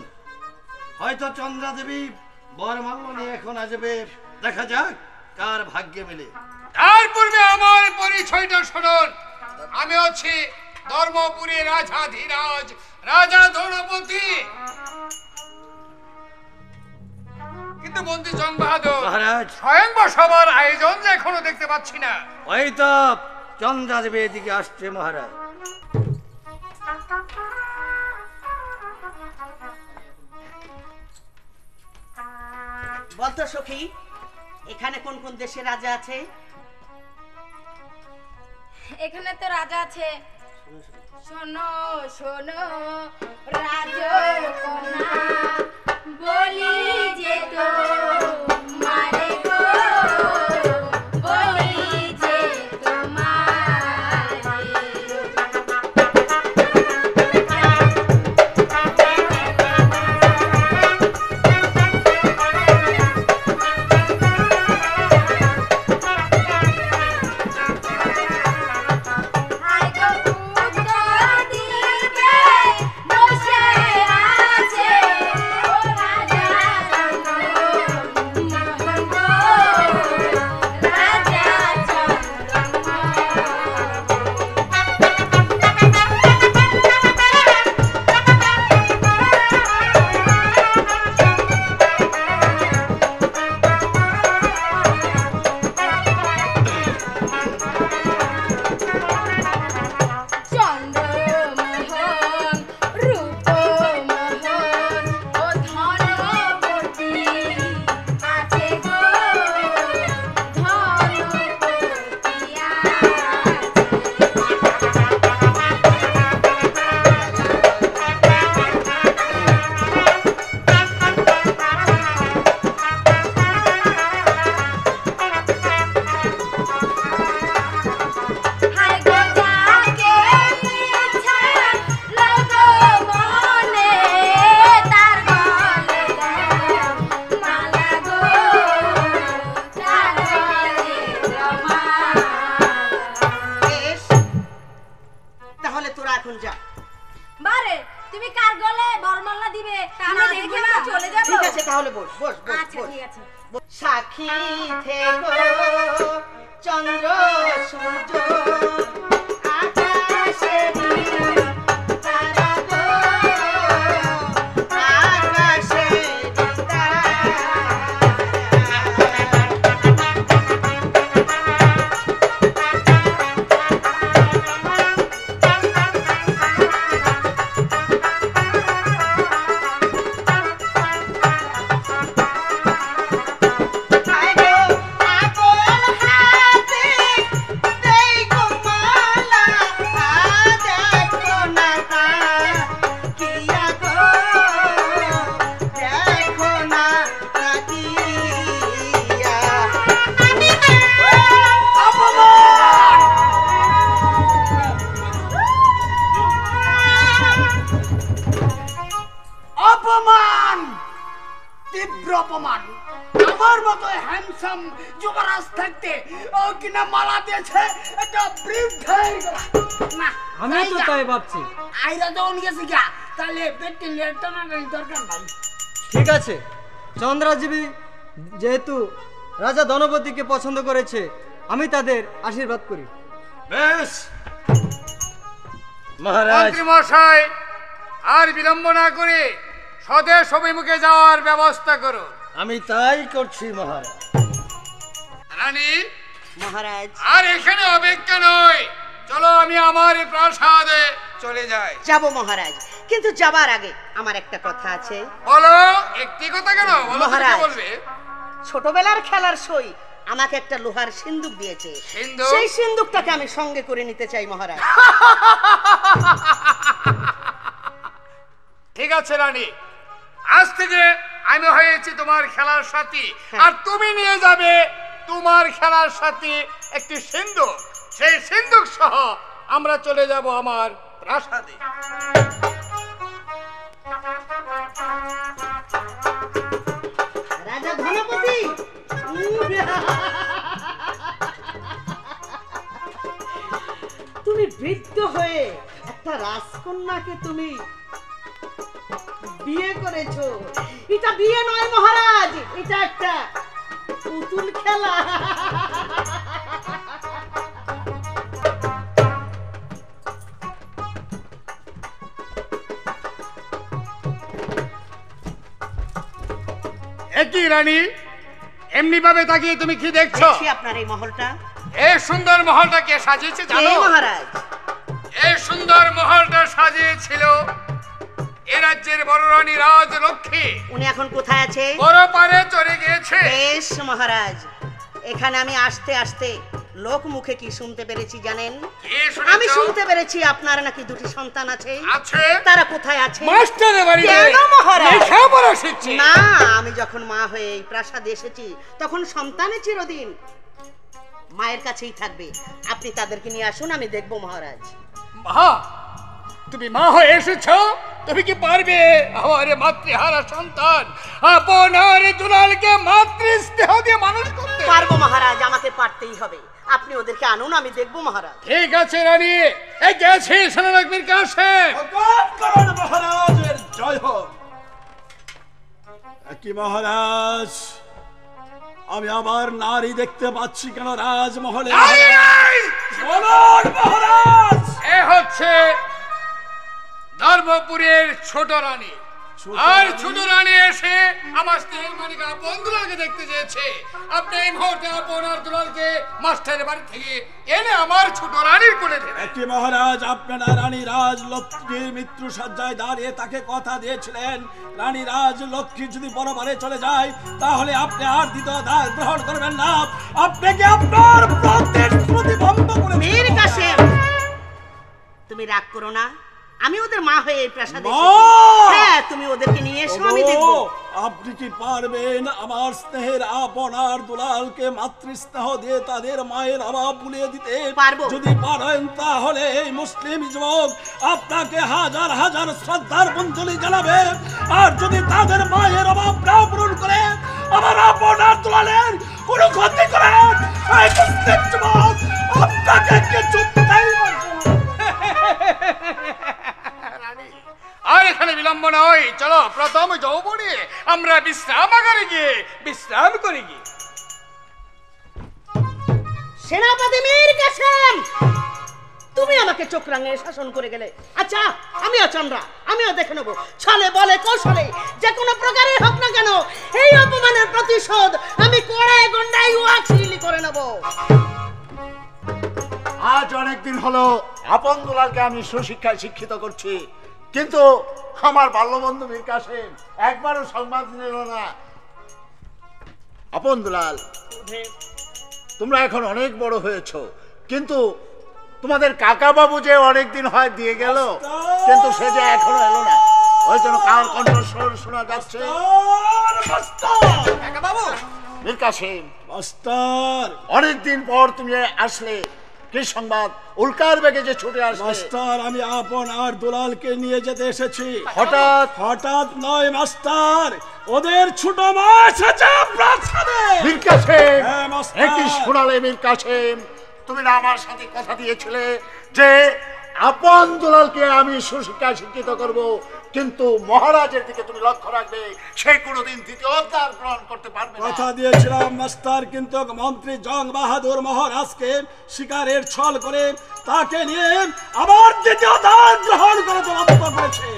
হয়তো চন্দ্রা দেবী বরমাল্য নিয়ে এখন আসবে, দেখা যাক কার ভাগ্যে মেলে। তার পূর্বে আমার পরিচয়টা শুনুন। আমি হচ্ছি ধর্মপুরের রাজাধিরাজ রাজা ধনপতি। কিন্তু মন্ত্রী জং বাহাদুর মহারাজ, স্বয়ং সভার আয়োজন যে এখনো দেখতে পাচ্ছি না। হয়তো চন্দ্রা দেবী এদিকে আসছে মহারাজ। বলতো সখী, এখানে কোন কোন দেশের রাজা আছে? এখানে তো রাজা আছে। শোনো শোনো রাজকন্যা বলি যে তো মারে গো বলি যে তোমারে তাহলে বস বস বস আচ্ছা ঠিক আছে। সাক্ষী থেকো চন্দ্র সূর্য আকাশেরি তারা গো আকাশেরি তারা অপমান। আমার মতো হ্যান্ডসাম যুবরাজ থাকতে ও কিনা মালা দিয়েছে একটা বৃদ্ধ হয়ে গেল। না আমি তো তাই ভাবছি। আইরা যখন গেছি গা তাহলে পেটে টানাটানি দরকার নাই। ঠিক আছে, চন্দ্রাজীবী যেহেতু রাজা ধনপতিকে পছন্দ করেছে, আমি তাদের আশীর্বাদ করি। বেশ মহারাজ, মন্ত্রী মশাই, আর বিলম্ব না করে স্বদেশ অভিমুখে যাওয়ার ব্যবস্থা করো। আমি তাই করছি মহারাজ। রানী, মহারাজ আর এখানে অপেক্ষা নয়, চলো আমি আমার প্রাসাদে চলে যাই। যাব মহারাজ, কিন্তু যাবার আগে আমার একটা কথা আছে। বলো। একটি কথা কেন? বলো, তুমি মহারাজ। কি বলবে? ছোটবেলার খেলার সই আমাকে একটা লোহার সিন্দুক দিয়েছে, সিন্দুক? সেই সিন্দুকটাকে আমি সঙ্গে করে নিতে চাই মহারাজ। ঠিক আছে রানী, আজ থেকে আমি হয়েছি তোমার খেলার সাথী, আর তুমি নিয়ে যাবে তোমার খেলার সাথী একটি সিন্দুক। সেই সিন্দুক সহ আমরা চলে যাব আমার প্রাসাদে। রাজা ধনপতি, তুমি বৃদ্ধ হয়ে একটা রাজকন্যাকে তুমি বিয়ে করেছো। এটা বিয়ে নয় মহারাজ, এটা একটা পুতুল খেলা। একই রানী, এমনি ভাবে তাকিয়ে তুমি কি দেখছো? দেখছি আপনার এই মহলটা। এই সুন্দর মহলটা কে সাজিয়েছে জানো? কে মহারাজ? এই সুন্দর মহলটা সাজিয়েছিল এ রাজ্যের বড় রানী রাজলক্ষ্মী। উনি এখন কোথায় আছে? বড় পারে চলে গিয়েছে। বেশ মহারাজ, এখানে আমি আসতে আসতে লোক মুখে কি শুনতে পেরেছি জানেন? কি শুনেছো? আমি শুনতে পেরেছি আপনার নাকি দুটি সন্তান আছে। আছে? তারা কোথায় আছে? মাস্টারের বাড়িতে কেন মহারাজ? লেখাপড়া শিখছে। না, আমি যখন মা হয়ে এই প্রাসাদে এসেছি তখন সন্তানে চিরদিন মায়ের কাছেই থাকবে। আপনি তাদেরকে নিয়ে আসুন, আমি দেখব মহারাজ। মা, তুমি মা হয়ে এসেছো, তুমি কি পারবে আমার মাতৃহারা সন্তান আপনার দুলালকে মাতৃস্নেহ দিয়ে মানুষ করতে? পারবো মহারাজ, আমাকে পারতেই হবে। আপনি ওদেরকে আনুন, আমি দেখব মহারাজ। ঠিক আছে রানী, এই গেছি সোনারকবীর কাছে। মহারাজের জয় হোক। কি মহারাজ, আমি আবার নারী দেখতে পাচ্ছি কেন রাজমহলে? বলুন মহারাজ। এ হচ্ছে ধর্মপুরের ছোট রানী। আর ছোট রানী এসে আমার স্ত্রীর মানিকা বন্ধুরাকে দেখতে চেয়েছে। আপনি এই মুহূর্তে আপনার দুলালকে মাস্টারের বাড়ি থেকে এনে আমার ছোট রানীর কোলে দেবেন। কি মহারাজ, আপনারা রানী রাজলক্ষ্মীর মৃত্যু সজ্জায় দাঁড়িয়ে তাকে কথা দিয়েছিলেন রানী রাজলক্ষ্মী যদি পরপারে চলে যায় তাহলে আপনি আর দ্বিতীয় দায় গ্রহণ করবেন না। আপনি কি আপনার প্রতিশ্রুতি ভঙ্গ করেছেন? মীর কাসেম, তুমি রাগ করো না, আমি ওদের মা হয়ে এই প্রাসাদে মা! এসেছি। হ্যাঁ, তুমি ওদেরকে নিয়ে এসো, আমি দেখব। আপনি কি পারবেন আমার স্নেহের আপনার দুলালকে মাতৃস্নেহ দিয়ে তাদের মায়ের অভাব ভুলিয়ে দিতে? পারবো। যদি পারেন তাহলে এই মুসলিম যুবক আপনাকে হাজার হাজার শ্রদ্ধার অঞ্জলি জানাবে। আর যদি তাদের মায়ের অভাব না পূরণ করে আমার আপনার দুলালের কোনো ক্ষতি করেন, এই মুসলিম যুবক আপনাকে কিছুতেই আর এখানে বিলম্ব নয়, চলো প্রথম যৌবনে আমরা বিশ্রামাগারে গিয়ে বিশ্রাম করে গিয়ে। সেনাপতি মীর কাসেম, তুমি আমাকে চোখ রাঙিয়ে শাসন করে গেলে। আচ্ছা, আমিও চন্দ্রা, আমিও দেখে নেবো ছলে বলে কৌশলে যে কোনো প্রকারে হোক না কেন এই অপমানের প্রতিশোধ আমি কড়াই গন্ডাই ওয়াকিলি করে নেব। আজ অনেকদিন হলো আপন দুলালকে আমি সুশিক্ষায় শিক্ষিত করছি, কিন্তু আমার বাল্যবন্ধু মীর কাসেম একবারও সংবাদ নিল না। আপন দুলাল, তোমরা এখন অনেক বড় হয়েছো, কিন্তু তোমাদের কাকা বাবু যে অনেকদিন হয় দিয়ে গেল, কিন্তু সে যে এখনো এলো না। ওই জন্য কার কণ্ঠস্বর শোনা যাচ্ছে। বাবু, মীর কাসেম, মাস্টার, অনেকদিন পর তুমি আসলে, কি সংবাদ? উল্কার বেগে যে ছুটে আসবে। মাস্টার, আমি আপন আর দুলালকে নিয়ে যেতে এসেছি। হঠাৎ? হঠাৎ নয় মাস্টার, ওদের ছোট মা এসেছে প্রাসাদে। মীর কাসেম, হ্যাঁ মাস্টার। একই শোনালে মীর কাসেম, তুমি না আমার সাথে কথা দিয়েছিলে যে আপন দুলালকে আমি সুশিক্ষায় শিক্ষিত করব, কিন্তু মহারাজের দিকে তুমি লক্ষ্য রাখবে, সে কোনোদিন দ্বিতীয় অবতার গ্রহণ করতে পারবে না। কথা দিয়েছিলাম মাস্টার, কিন্তু মন্ত্রী জং বাহাদুর মহারাজকে শিকারের ছল করে তাকে নিয়ে আবার দ্বিতীয় অবতার গ্রহণ করতে বাধ্য করেছে।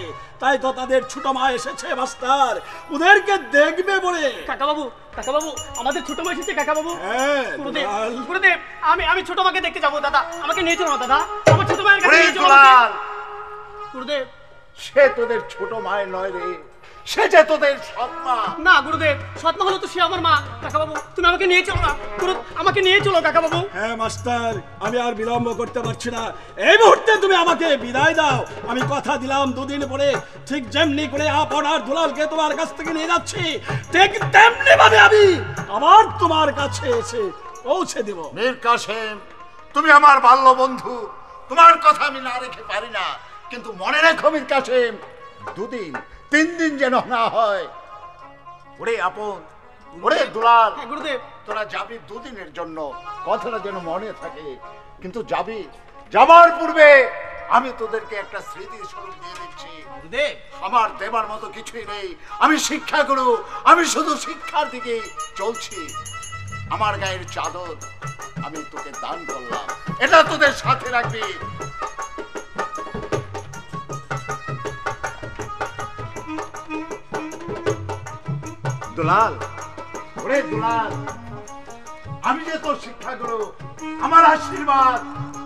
তাই তো তাদের ছোট মা এসেছে মাস্টার, ওদেরকে দেখবে বলে। কাকাবাবু, কাকাবাবু, আমাদের ছোট মা এসেছে কাকাবাবু। হ্যাঁ গুরুদেব, দুলাল। গুরুদেব, আমি ছোট মাকে দেখতে যাবো। দাদা, আমাকে নিয়ে চলো না দাদা, আমার ছোট মায়ের কাছে ওরে নিয়ে চলো। দুলাল, গুরুদেব, সে তোদের ছোট মায়ের নয় রে, সে যে তোদের সৎমা। না গুরুদেব, সৎমা হলো তো সে আমার মা। কাকাবাবু, তুমি আমাকে নিয়ে চলো না। গুরু, আমাকে নিয়ে চলো কাকাবাবু। হ্যাঁ মাস্টার, আমি আর বিলম্ব করতে পারছি না, এই মুহূর্তে তুমি আমাকে বিদায় দাও। আমি কথা দিলাম দুদিন পরে ঠিক যেমনি করে আপন আর দুলালকে তোমার কাছ থেকে নিয়ে যাচ্ছি, ঠিক তেমনি ভাবে আমি আবার তোমার কাছে এসে পৌঁছে দিব। মীর কাসেম, তুমি আমার বাল্য বন্ধু, তোমার কথা আমি না রেখে পারি না, কিন্তু মনে রেখো মীর কাসেম, 2 দিন 3 দিন যেন না হয়। ওরে আপন, ওরে দুলাল, হ্যাঁ গুরুদেব। তোরা যাবি 2 দিনের জন্য, কথাটা যেন মনে থাকে, কিন্তু যাবি, যাবার পূর্বে আমি তোদেরকে একটা স্মৃতি স্বরূপ দিয়ে দিচ্ছি। গুরুদেব, আমার দেবার মতো কিছুই নেই, আমি শিক্ষাগুরু, আমি শুধু শিক্ষার দিকে চলছি। আমার গায়ের চাদর আমি তোকে দান করলাম, এটা তোদের সাথে রাখবি। দুলাল, ওরে দুলাল, আমি যে তোর শিক্ষাগুরু, আমার আশীর্বাদ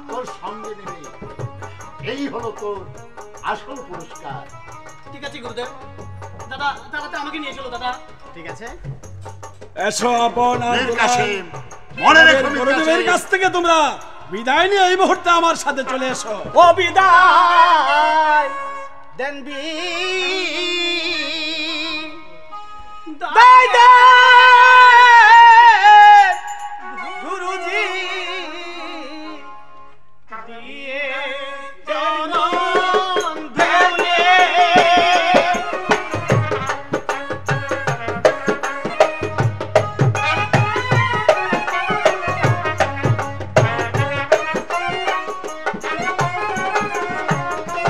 তোর সঙ্গে নেবে, এই হলো তোর আসল পুরস্কার। ঠিক আছে গুরুদেব। দাদা, দাদা আমাকে নিয়ে চলো দাদা। ঠিক আছে। এসো আপন আর মীর দুলাল, কাসেম, মনে রেখো মীর গুরুদেবের কাসেম। কাছ থেকে তোমরা বিদায় নিয়ে এই মুহূর্তে আমার সাথে চলে এসো। ও বিদায় দেন দাই দে গুরুজি দিয়ে চরণ ধুলে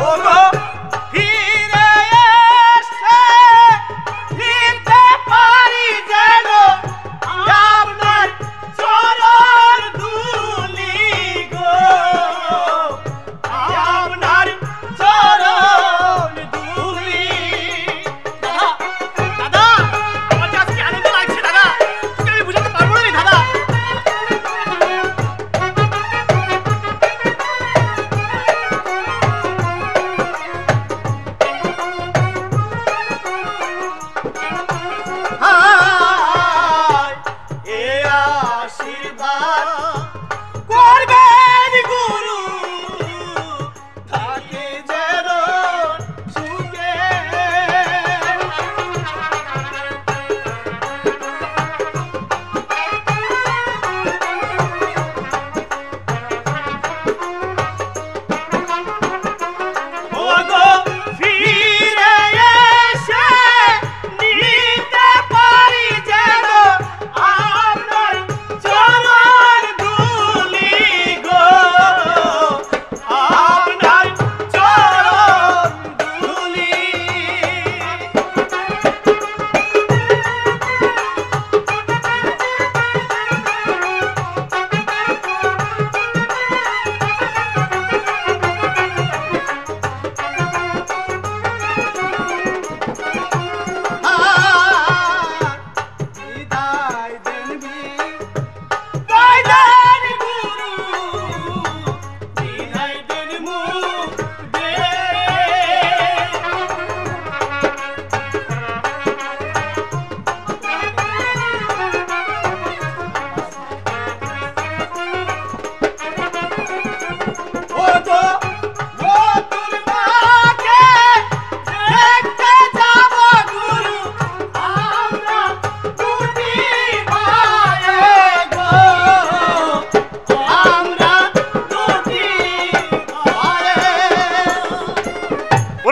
ওগো ফিরে এসে ফিরতে পারি যেন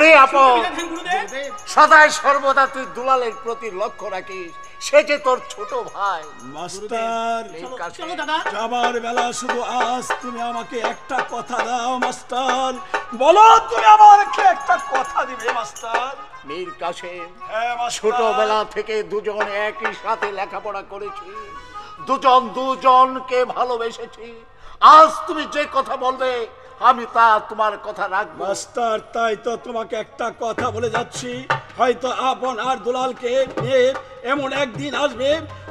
ওরে আপন, বিদায় গুরুদেব। সদাই সর্বদা তুই দুলালের প্রতি লক্ষ্য রাখিস, সে যে তোর ছোট ভাই। মাস্টার চলো দাদা। যাবার বেলা শুধু আজ তুমি আমাকে একটা কথা দাও মাস্টার, বলো তুমি আমাকে একটা কথা দিবে মাস্টার। মীর কাসেম, হ্যাঁ মাস্টার। ছোটবেলা থেকে দুজন একই সাথে লেখাপড়া করেছি, দুজন দুজনকে ভালোবেসেছি। আজ তুমি যে কথা বলবে আমি তা তোমার কথা রাখবো। মাস্টার তাই তো তোমাকে একটা কথা বলে যাচ্ছি, হয়তো আপন আর দুলালকে নিয়ে এমন একদিন আসবে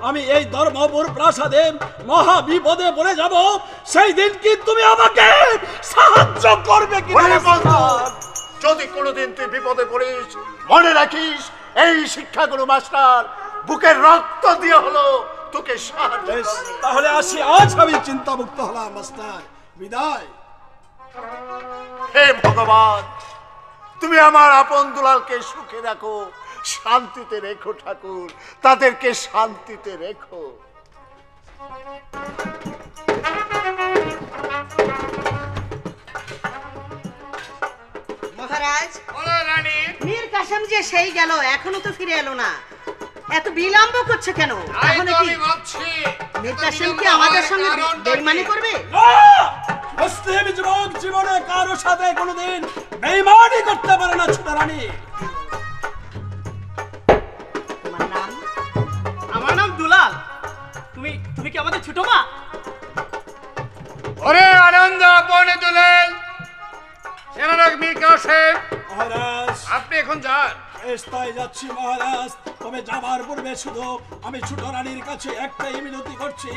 আমি এই ধর্মপুর প্রাসাদে মহা বিপদে পড়ে যাব, সেই দিন কি তুমি আমাকে সাহায্য করবে কি? যদি কোনোদিন তুই বিপদে পড়িস মনে রাখিস এই শিক্ষাগুরু মাস্টার বুকের রক্ত দিয়ে হলো তোকে সাহায্য করবে। তাহলে আসি, আজ আমি চিন্তামুক্ত হলাম মাস্টার, বিদায়। হে ভগবান, তুমি আমার আপন দুলালকে সুখে রাখো, শান্তিতে রেখো ঠাকুর, তাদেরকে শান্তিতে রেখো। মহারাজ, বলো রানী। মীর কাসেম যে সেই গেল, এখনো তো ফিরে এলো না, এত বিলম্ব করছে কেন? তাই তাহলে তো কি আমি ভাবছি মীর কাসেম কি আমাদের সঙ্গে বেইমানি করবে? মুসলিম যুবক জীবনে কারো সাথে কোনোদিন বেইমানি করতে পারে না ছোট রানী। তোমার নাম? আমার নাম দুলাল। তুমি কি আমাদের ছোট মা? ওরে আনন্দ বনে দুলাল, সেনারক মীর কাসেম, মহারাজ আপনি এখন যান। তাই যাচ্ছি মহারাজ, তবে যাবার পূর্বে শুধু আমি ছোট রানীর কাছে একটাই মিনতি করছি,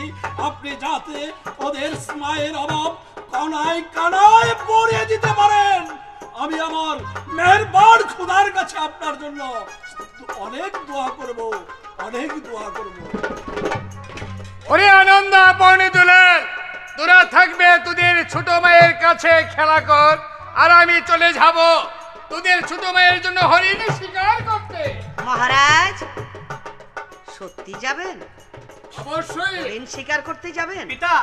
আপনি যাতে ওদের মায়ের অভাব কানায় কানায় পড়ে দিতে পারেন। আমি আমার মেহেরবান খোদার কাছে আপনার জন্য অনেক দোয়া করব, অনেক দোয়া করব। ওরে আনন্দ বনে দুলাল, তোরা থাকবে তোদের ছোট মায়ের কাছে খেলা কর, আর আমি চলে যাব তোদের ছোট মায়ের জন্য হরিণ শিকার করতে। মহারাজ, সত্যি যাবেন? অবশ্যই। হরিণ শিকার করতে যাবেন? পিতা,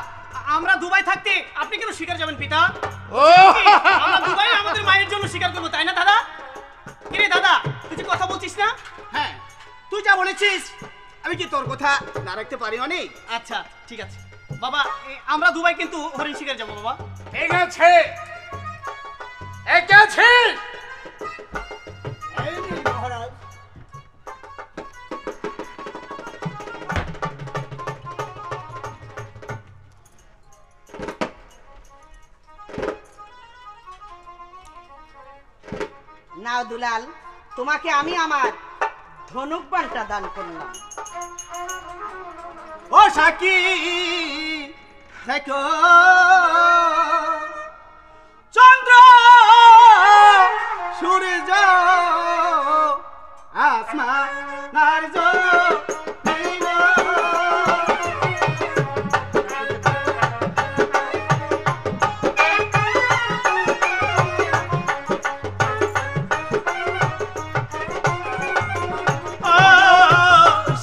আমরা দুবাই থাকতে আপনি কেন শিকার যাবেন পিতা? ও আমরা দুবাই আমাদের মায়ের জন্য শিকার করবো, তাই না দাদা? কিরে দাদা, তুই যে কথা বলছিস না? হ্যাঁ, তুই যা বলেছিস আমি কি তোর কথা না রাখতে পারি অনেক? আচ্ছা ঠিক আছে বাবা, আমরা দুবাই কিন্তু হরিণ শিকার যাবো বাবা। ঠিক আছে, একে আছে। এই নিন মহারাজ। নাও দুলাল, তোমাকে আমি আমার ধনুক বাণটা দান করলাম। ও সাকি দেখো চন্দ্র সূর্য আসমান আর জমিন,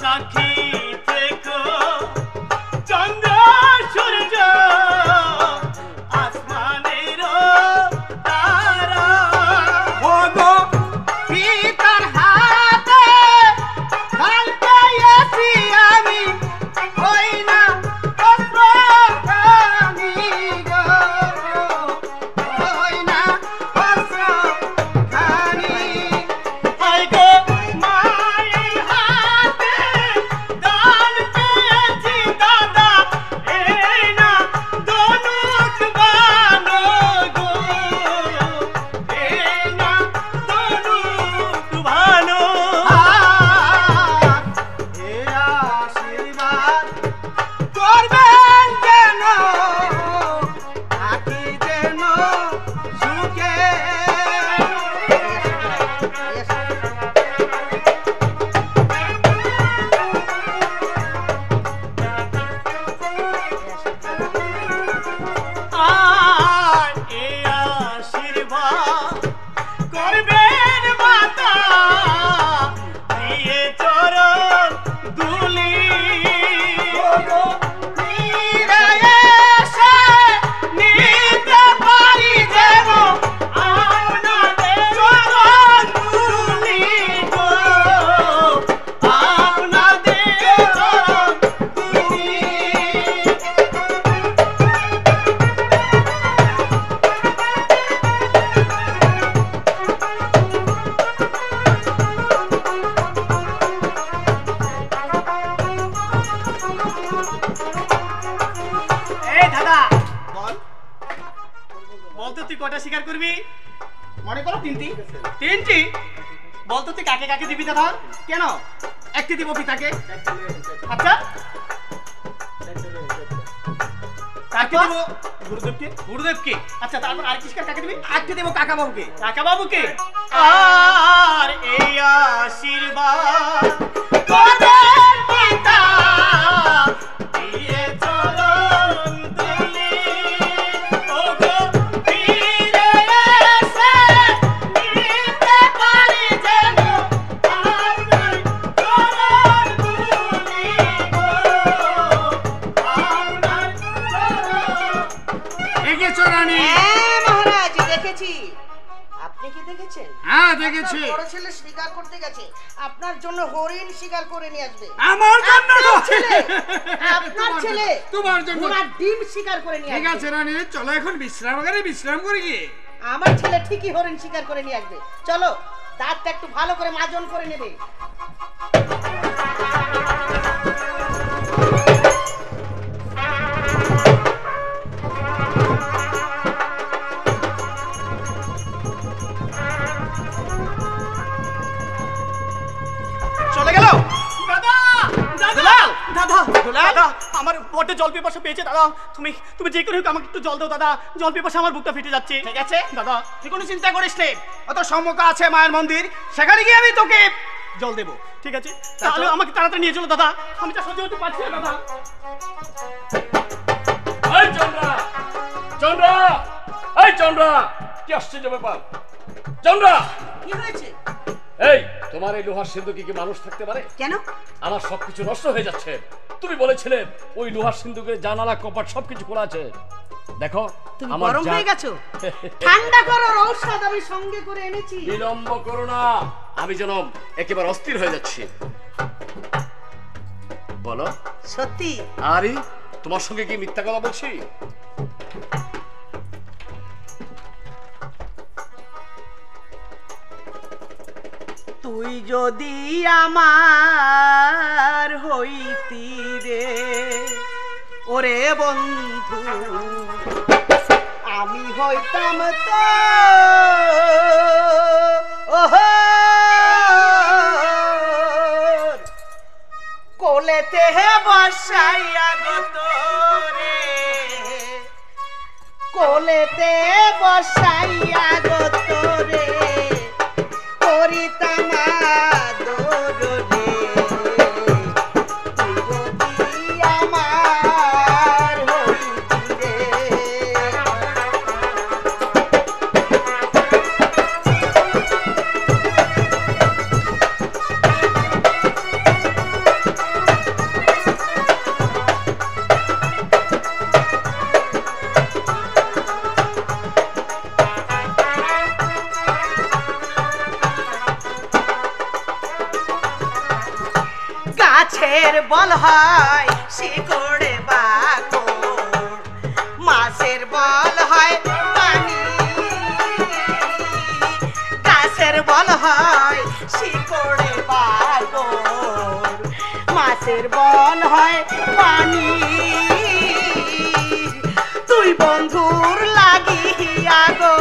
সাক্ষী থেকো চন্দ্র সূর্য আসমান দুটি, মনে করো তিনটি। তিনটি বলতো তুই কাকে কাকে দিবি দাদা? কেন? একটি দিব পিতাকে। আচ্ছা কাকে দিব? গুরুদেবকে। গুরুদেবকে। আচ্ছা তারপর আর কিসকে কাকে দিবি? আরেকটি দেব কাকা বাবুকে। কাকা বাবুকে। আর এই আশীর্বাদ তোদের পিতা দিয়ে চরণ তুলি, ওগো ফিরে এসে নিতে পারি যেন আপনার চরণ তুলি গো, আপনার চরণ। দেখেছো রানী? হ্যাঁ মহারাজ দেখেছি। আপনি কি দেখেছেন? হ্যাঁ দেখেছি। আপনার বড় ছেলে শিকার করতে গেছে, আপনার জন্য হরিণ শিকার করে নিয়ে আসবে। আমার জন্য আপনার ছেলে, আপনার ছেলে তোমার জন্য ঘোড়ার ডিম শিকার করে নিয়ে আসবে। ঠিক আছে রানী, চলো এখন বিশ্রামাগারে বিশ্রাম করি গিয়ে। আমার ছেলে ঠিকই হরিণ শিকার করে নিয়ে আসবে। চলো, দাঁতটা একটু ভালো করে মাজন করে নেবে। চলে গেল। দাদা দাদা দাদা দাদা আমার বড্ড জল পিপাসা পেয়েছে দাদা। তুমি তুমি যে করে হোক আমাকে একটু জল দাও দাদা, জল পিপাসা আমার বুকটা ফেটে যাচ্ছে। ঠিক আছে দাদা, তুই কোনো চিন্তা করিস নে, অত সম্মুখে আছে মায়ের মন্দির, সেখানে গিয়ে আমি তোকে জল দেবো। ঠিক আছে, তাহলে আমাকে তাড়াতাড়ি নিয়ে চলো দাদা, আমি তো সহ্য হতে পারছি না দাদা। এই চন্দ্রা, চন্দ্রা, এই চন্দ্রা, কি আশ্চর্য ব্যাপার! চন্দ্রা, কি হয়েছে? এই তোমার এই লোহার সিন্ধু কি মানুষ থাকতে পারে? কেন? আমার সবকিছু নষ্ট হয়ে যাচ্ছে। তুমি বলেছিলে ওই লোহার সিন্ধুকে জানালা কপাট সবকিছু খোলা আছে। দেখো তুমি আমার গরম হয়ে গেছো। ঠান্ডা করার ঔষধ আমি সঙ্গে করে এনেছি। বিলম্ব করো না, আমি যেন একেবারে অস্থির হয়ে যাচ্ছি। বলো সত্যি? আরে তোমার সঙ্গে কি মিথ্যা কথা বলছি? তুই যদি আমার হইতি রে ওরে বন্ধু, আমি হইতাম তো কোলেতে বসাইয়া গত রে, কোলেতে বসাইয়া গত রে করিতাম আদর রে, তুই যদি আমার হইতি রে। গাছের বল হয় শিকড়ে বাকড়, মাছের বল হয় পানি, গাছের বল হয় শিকড়ে বাকড়, মাছের বল হয় পানি। তুই বন্ধুর লাগিয়া গো